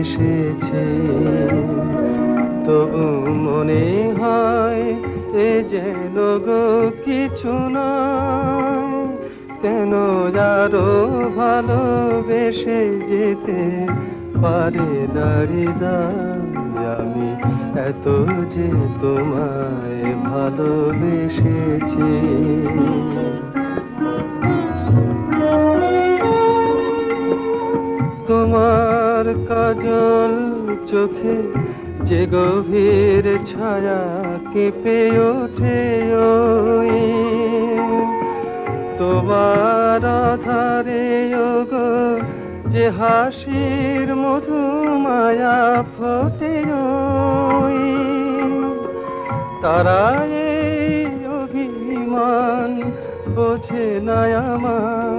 এসেছে। তবু মনে হয় এ যেন গো কিছু নয়, কেন আরো ভালোবেসে যেতে পারে দাঁড়িয়ে আমি এত যে তোমায় ভালোবেসেছি। তোমার কাজল চোখে যে গভীর ছায়া কেঁপে ওঠে ওই তোমার আধারে ওগো যে হাসির মধু মায়া ফোটে ওই তারা এই অভিমান বোঝে না আমার।